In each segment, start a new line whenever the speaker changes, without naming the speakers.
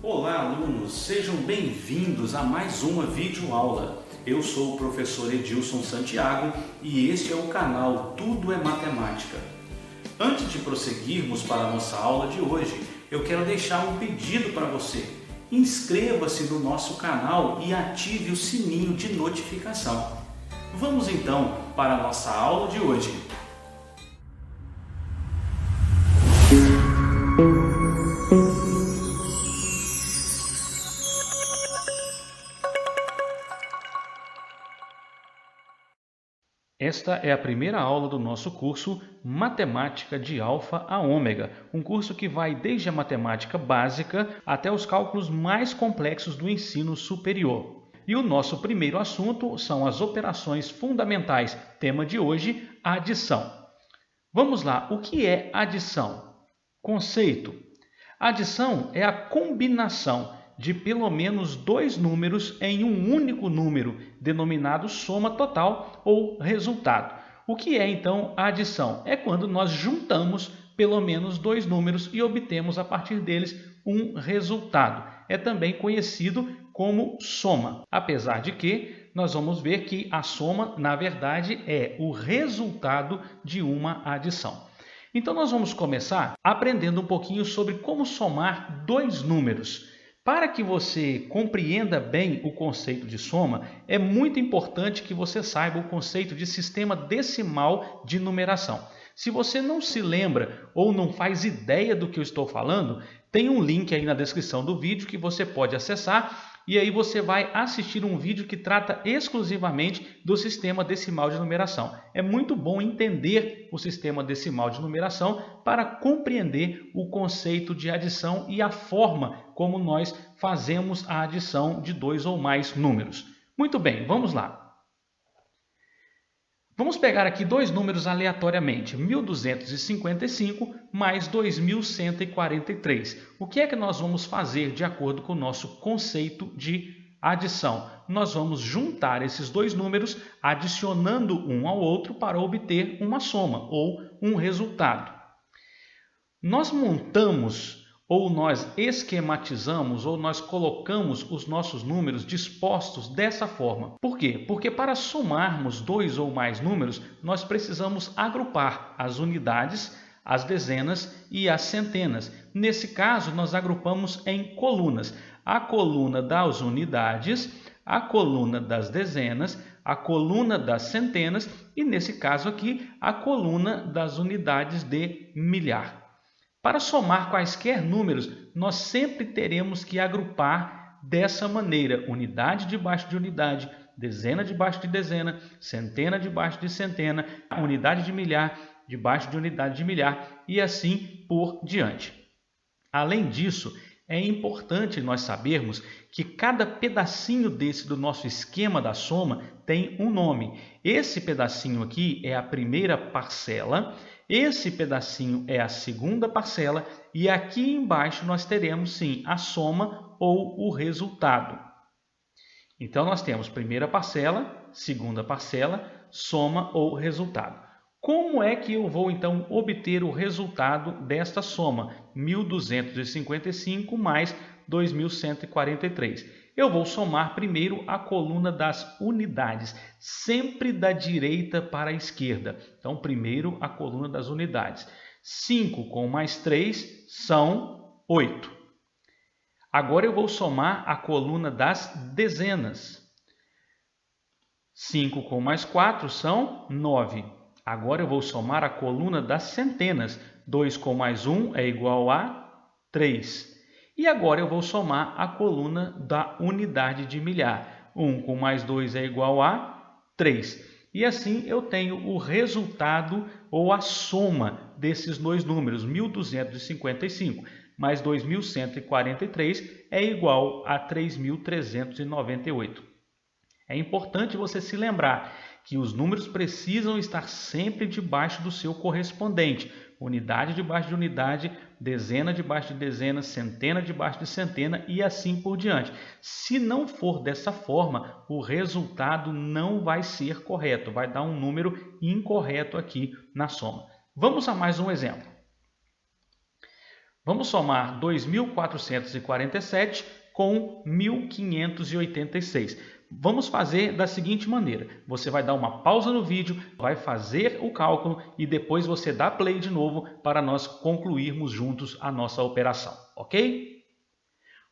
Olá, alunos! Sejam bem-vindos a mais uma videoaula. Eu sou o professor Edilson Santiago e este é o canal Tudo é Matemática. Antes de prosseguirmos para a nossa aula de hoje, eu quero deixar um pedido para você. Inscreva-se no nosso canal e ative o sininho de notificação. Vamos então para a nossa aula de hoje. Esta é a primeira aula do nosso curso Matemática de Alfa a Ômega, um curso que vai desde a matemática básica até os cálculos mais complexos do ensino superior. E o nosso primeiro assunto são as operações fundamentais, tema de hoje, a adição. Vamos lá, o que é adição? Conceito. Adição é a combinação de pelo menos dois números em um único número, denominado soma total ou resultado. O que é então a adição? É quando nós juntamos pelo menos dois números e obtemos a partir deles um resultado. É também conhecido como soma, apesar de que nós vamos ver que a soma, na verdade, é o resultado de uma adição. Então nós vamos começar aprendendo um pouquinho sobre como somar dois números. Para que você compreenda bem o conceito de soma, é muito importante que você saiba o conceito de sistema decimal de numeração. Se você não se lembra ou não faz ideia do que eu estou falando, tem um link aí na descrição do vídeo que você pode acessar e aí você vai assistir um vídeo que trata exclusivamente do sistema decimal de numeração. É muito bom entender o sistema decimal de numeração para compreender o conceito de adição e a forma como nós fazemos a adição de dois ou mais números. Muito bem, vamos lá. Vamos pegar aqui dois números aleatoriamente, 1.255 mais 2.143. O que é que nós vamos fazer de acordo com o nosso conceito de adição? Nós vamos juntar esses dois números, adicionando um ao outro para obter uma soma ou um resultado. Nós montamos ou nós esquematizamos ou nós colocamos os nossos números dispostos dessa forma. Por quê? Porque para somarmos dois ou mais números, nós precisamos agrupar as unidades, as dezenas e as centenas. Nesse caso, nós agrupamos em colunas. A coluna das unidades, a coluna das dezenas, a coluna das centenas e, nesse caso aqui, a coluna das unidades de milhar. Para somar quaisquer números, nós sempre teremos que agrupar dessa maneira, unidade debaixo de unidade, dezena debaixo de dezena, centena debaixo de centena, unidade de milhar debaixo de unidade de milhar e assim por diante. Além disso, é importante nós sabermos que cada pedacinho desse do nosso esquema da soma tem um nome. Esse pedacinho aqui é a primeira parcela, esse pedacinho é a segunda parcela e aqui embaixo nós teremos sim a soma ou o resultado. Então nós temos primeira parcela, segunda parcela, soma ou resultado. Como é que eu vou então obter o resultado desta soma? 1.255 mais 2.143. Eu vou somar primeiro a coluna das unidades, sempre da direita para a esquerda. Então, primeiro a coluna das unidades. 5 com mais 3 são 8. Agora eu vou somar a coluna das dezenas. 5 com mais 4 são 9. Agora eu vou somar a coluna das centenas. 2 com mais 1 é igual a 3. E agora eu vou somar a coluna da unidade de milhar. 1 com mais 2 é igual a 3. E assim eu tenho o resultado ou a soma desses dois números. 1.255 mais 2.143 é igual a 3.398. É importante você se lembrar que os números precisam estar sempre debaixo do seu correspondente. Unidade debaixo de unidade, dezena debaixo de dezena, centena debaixo de centena e assim por diante. Se não for dessa forma, o resultado não vai ser correto, vai dar um número incorreto aqui na soma. Vamos a mais um exemplo. Vamos somar 2.447 com 1.586. Vamos fazer da seguinte maneira. Você vai dar uma pausa no vídeo, vai fazer o cálculo e depois você dá play de novo para nós concluirmos juntos a nossa operação, ok?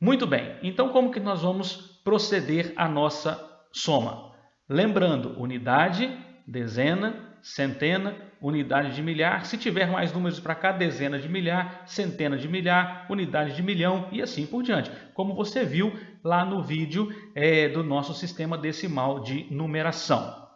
Muito bem, então como que nós vamos proceder a nossa soma? Lembrando, unidade, dezena, centena, unidade de milhar. Se tiver mais números para cá, dezena de milhar, centena de milhar, unidade de milhão e assim por diante. Como você viu lá no vídeo do nosso sistema decimal de numeração.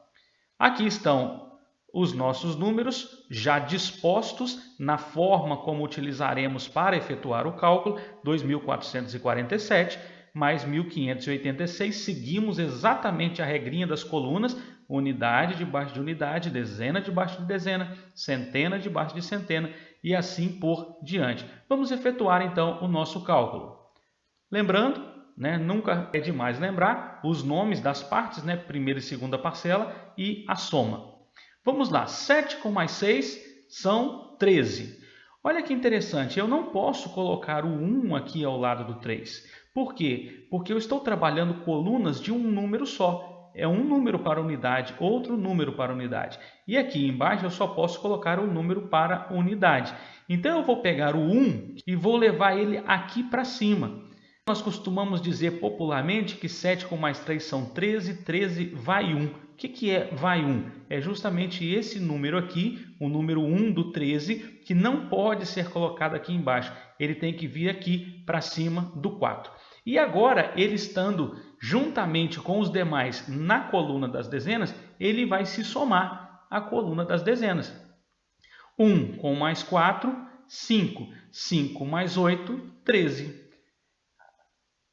Aqui estão os nossos números já dispostos na forma como utilizaremos para efetuar o cálculo, 2.447 mais 1.586. Seguimos exatamente a regrinha das colunas, unidade debaixo de unidade, dezena debaixo de dezena, centena debaixo de centena e assim por diante. Vamos efetuar então o nosso cálculo. Lembrando, nunca é demais lembrar os nomes das partes, primeira e segunda parcela e a soma. Vamos lá, 7 com mais 6 são 13. Olha que interessante, eu não posso colocar o 1 aqui ao lado do 3. Por quê? Porque eu estou trabalhando colunas de um número só. É um número para unidade, outro número para unidade. E aqui embaixo eu só posso colocar o número para unidade. Então eu vou pegar o 1 e vou levar ele aqui para cima. Nós costumamos dizer popularmente que 7 com mais 3 são 13, 13 vai 1. O que é vai 1? É justamente esse número aqui, o número 1 do 13, que não pode ser colocado aqui embaixo. Ele tem que vir aqui para cima do 4. E agora, ele estando juntamente com os demais na coluna das dezenas, ele vai se somar à coluna das dezenas. 1 com mais 4, 5. 5 mais 8, 13.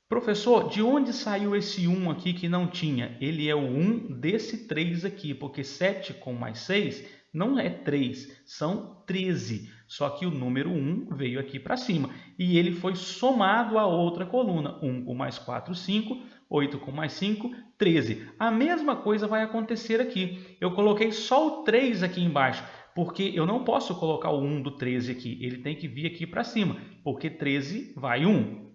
Professor, de onde saiu esse 1 aqui que não tinha? Ele é o 1 desse 3 aqui, porque 7 com mais 6 não é 3, são 13. Só que o número 1 veio aqui para cima e ele foi somado à outra coluna. 1 com mais 4, 5, 8 com mais 5, 13. A mesma coisa vai acontecer aqui. Eu coloquei só o 3 aqui embaixo, porque eu não posso colocar o 1 do 13 aqui. Ele tem que vir aqui para cima, porque 13 vai 1.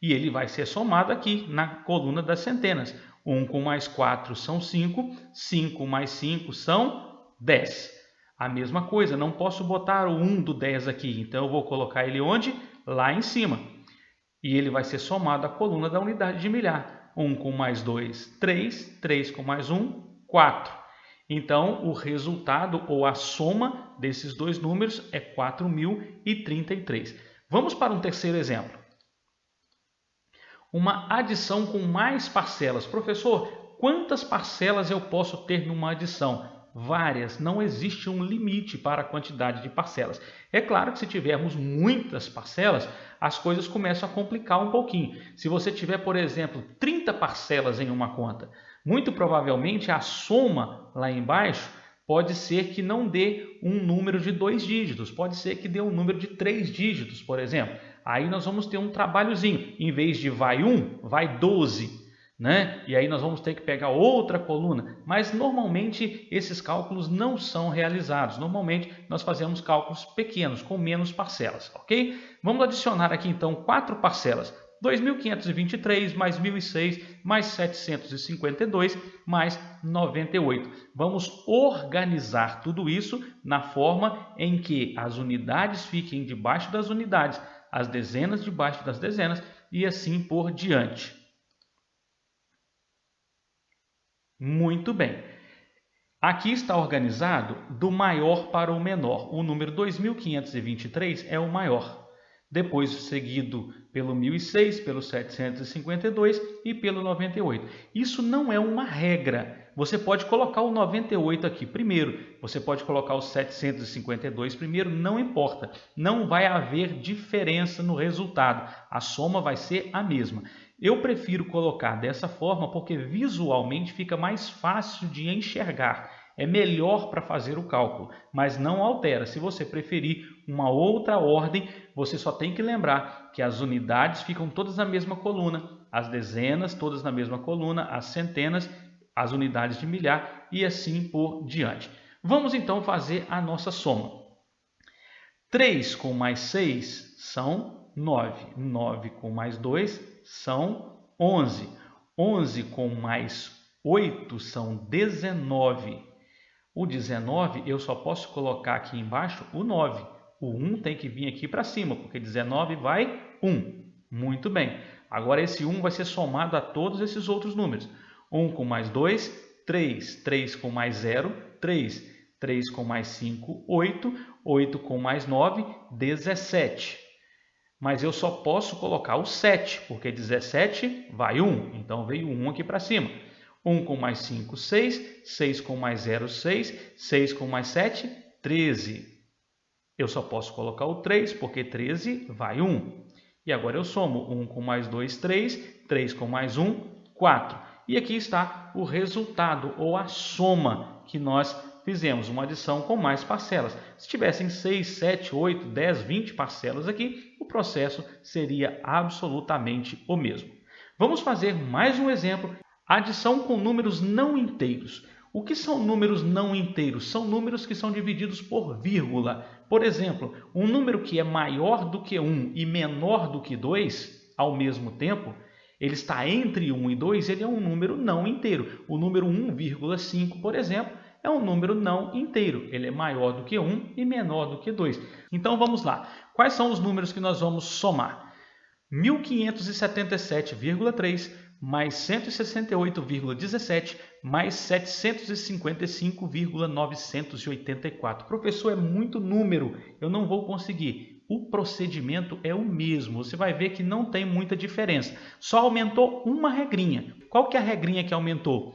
E ele vai ser somado aqui na coluna das centenas. 1 com mais 4 são 5, 5 mais 5 são 10. A mesma coisa, não posso botar o 1 do 10 aqui, então eu vou colocar ele onde? Lá em cima. E ele vai ser somado à coluna da unidade de milhar. 1 com mais 2, 3, 3 com mais 1, 4. Então, o resultado ou a soma desses dois números é 4.033. Vamos para um terceiro exemplo. Uma adição com mais parcelas. Professor, quantas parcelas eu posso ter numa adição? Várias. Não existe um limite para a quantidade de parcelas. É claro que se tivermos muitas parcelas, as coisas começam a complicar um pouquinho. Se você tiver, por exemplo, 30 parcelas em uma conta, muito provavelmente a soma lá embaixo pode ser que não dê um número de 2 dígitos, pode ser que dê um número de 3 dígitos, por exemplo. Aí nós vamos ter um trabalhozinho, em vez de vai 1, vai 12, E aí nós vamos ter que pegar outra coluna, mas normalmente esses cálculos não são realizados. Normalmente nós fazemos cálculos pequenos, com menos parcelas, ok? Vamos adicionar aqui então 4 parcelas. 2.523 mais 1.006 mais 752 mais 98. Vamos organizar tudo isso na forma em que as unidades fiquem debaixo das unidades, as dezenas debaixo das dezenas e assim por diante. Muito bem. Aqui está organizado do maior para o menor. O número 2.523 é o maior. Depois seguido pelo 1.006, pelo 752 e pelo 98. Isso não é uma regra. Você pode colocar o 98 aqui primeiro, você pode colocar o 752 primeiro, não importa. Não vai haver diferença no resultado. A soma vai ser a mesma. Eu prefiro colocar dessa forma porque visualmente fica mais fácil de enxergar. É melhor para fazer o cálculo, mas não altera. Se você preferir uma outra ordem, você só tem que lembrar que as unidades ficam todas na mesma coluna, as dezenas todas na mesma coluna, as centenas, as unidades de milhar e assim por diante. Vamos então fazer a nossa soma. 3 com mais 6 são 9. 9 com mais 2 são 11. 11 com mais 8 são 19. O 19 eu só posso colocar aqui embaixo o 9. O 1 tem que vir aqui para cima, porque 19 vai 1. Muito bem. Agora esse 1 vai ser somado a todos esses outros números. 1 com mais 2, 3. 3 com mais 0, 3. 3 com mais 5, 8. 8 com mais 9, 17. Mas eu só posso colocar o 7, porque 17 vai 1. Então veio 1 aqui para cima. 1 com mais 5, 6. 6 com mais 0, 6. 6 com mais 7, 13. Eu só posso colocar o 3, porque 13 vai 1. E agora eu somo 1 com mais 2, 3. 3 com mais 1, 4. E aqui está o resultado, ou a soma que nós fizemos, uma adição com mais parcelas. Se tivessem 6, 7, 8, 10, 20 parcelas aqui, o processo seria absolutamente o mesmo. Vamos fazer mais um exemplo, adição com números não inteiros. O que são números não inteiros? São números que são divididos por vírgula. Por exemplo, um número que é maior do que 1 e menor do que 2, ao mesmo tempo, ele está entre 1 e 2, ele é um número não inteiro. O número 1,5, por exemplo, é um número não inteiro. Ele é maior do que 1 e menor do que 2. Então vamos lá. Quais são os números que nós vamos somar? 1577,3 mais 168,17 mais 755,984. Professor, é muito número, eu não vou conseguir. O procedimento é o mesmo, você vai ver que não tem muita diferença. Só aumentou uma regrinha. Qual que é a regrinha que aumentou?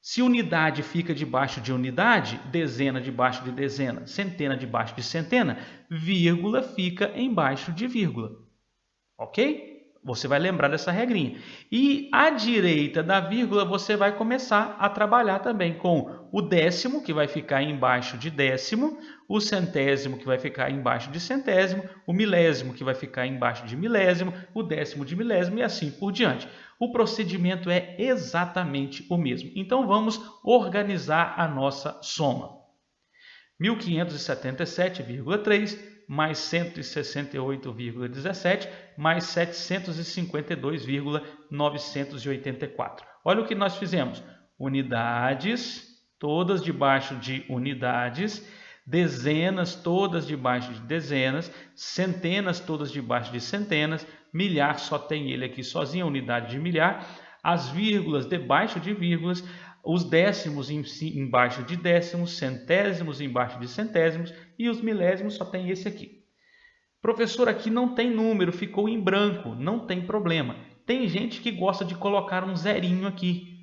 Se unidade fica debaixo de unidade, dezena debaixo de dezena, centena debaixo de centena, vírgula fica embaixo de vírgula. Ok? Você vai lembrar dessa regrinha. E à direita da vírgula, você vai começar a trabalhar também com o décimo, que vai ficar embaixo de décimo, o centésimo, que vai ficar embaixo de centésimo, o milésimo, que vai ficar embaixo de milésimo, o décimo de milésimo e assim por diante. O procedimento é exatamente o mesmo. Então, vamos organizar a nossa soma. 1577,3 mais 168,17 mais 752,984. Olha o que nós fizemos. Unidades, todas debaixo de unidades, dezenas, todas debaixo de dezenas, centenas, todas debaixo de centenas, milhar, só tem ele aqui sozinho, a unidade de milhar, as vírgulas debaixo de vírgulas, os décimos embaixo de décimos, centésimos embaixo de centésimos e os milésimos só tem esse aqui. Professor, aqui não tem número, ficou em branco, não tem problema. Tem gente que gosta de colocar um zerinho aqui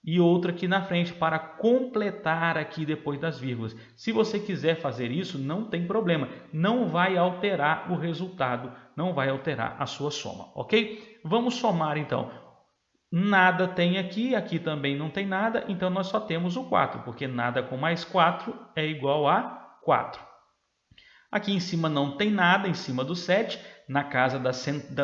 e outro aqui na frente para completar aqui depois das vírgulas. Se você quiser fazer isso, não tem problema, não vai alterar o resultado, não vai alterar a sua soma, ok? Vamos somar então. Nada tem aqui, aqui também não tem nada, então nós só temos o 4, porque nada com mais 4 é igual a 4. Aqui em cima não tem nada, em cima do 7, na casa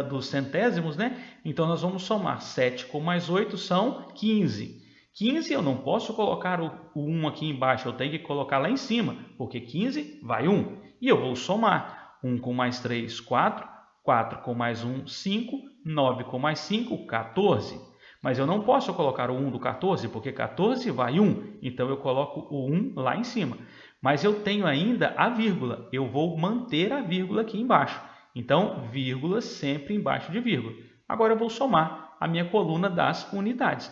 dos centésimos, né? Então nós vamos somar 7 com mais 8 são 15. 15 eu não posso colocar o 1 aqui embaixo, eu tenho que colocar lá em cima, porque 15 vai 1. E eu vou somar 1 com mais 3, 4, 4 com mais 1, 5, 9 com mais 5, 14. Mas eu não posso colocar o 1 do 14, porque 14 vai 1. Então, eu coloco o 1 lá em cima. Mas eu tenho ainda a vírgula. Eu vou manter a vírgula aqui embaixo. Então, vírgula sempre embaixo de vírgula. Agora, eu vou somar a minha coluna das unidades.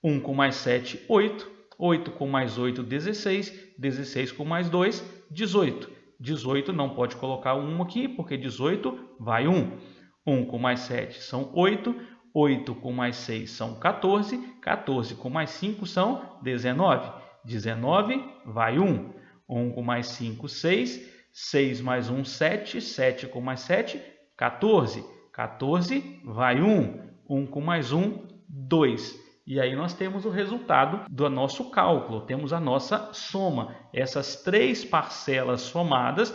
1 com mais 7, 8. 8 com mais 8, 16. 16 com mais 2, 18. 18 não pode colocar o 1 aqui, porque 18 vai 1. 1 com mais 7 são 8. 8 com mais 6 são 14, 14 com mais 5 são 19, 19 vai 1, 1 com mais 5, 6, 6 mais 1, 7, 7 com mais 7, 14, 14 vai 1, 1 com mais 1, 2. E aí nós temos o resultado do nosso cálculo, temos a nossa soma. Essas três parcelas somadas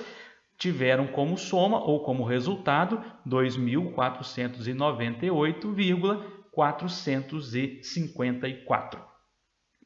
tiveram como soma ou como resultado 2.498,454.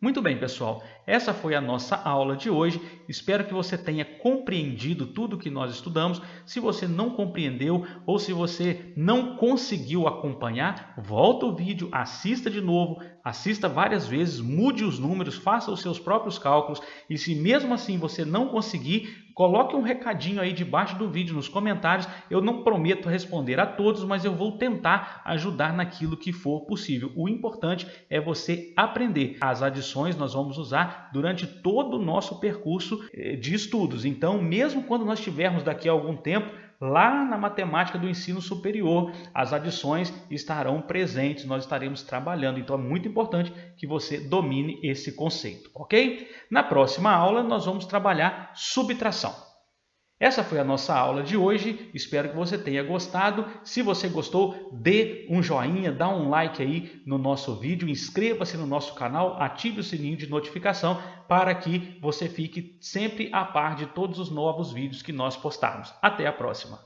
Muito bem, pessoal, essa foi a nossa aula de hoje. Espero que você tenha compreendido tudo que nós estudamos. Se você não compreendeu ou se você não conseguiu acompanhar, volta o vídeo, assista de novo, assista várias vezes, mude os números, faça os seus próprios cálculos e se mesmo assim você não conseguir, coloque um recadinho aí debaixo do vídeo nos comentários. Eu não prometo responder a todos, mas eu vou tentar ajudar naquilo que for possível. O importante é você aprender. As adições nós vamos usar durante todo o nosso percurso de estudos. Então, mesmo quando nós tivermos daqui a algum tempo, lá na matemática do ensino superior, as adições estarão presentes, nós estaremos trabalhando. Então, é muito importante que você domine esse conceito, ok? Na próxima aula, nós vamos trabalhar subtração. Essa foi a nossa aula de hoje, espero que você tenha gostado. Se você gostou, dê um joinha, dá um like aí no nosso vídeo, inscreva-se no nosso canal, ative o sininho de notificação para que você fique sempre a par de todos os novos vídeos que nós postarmos. Até a próxima!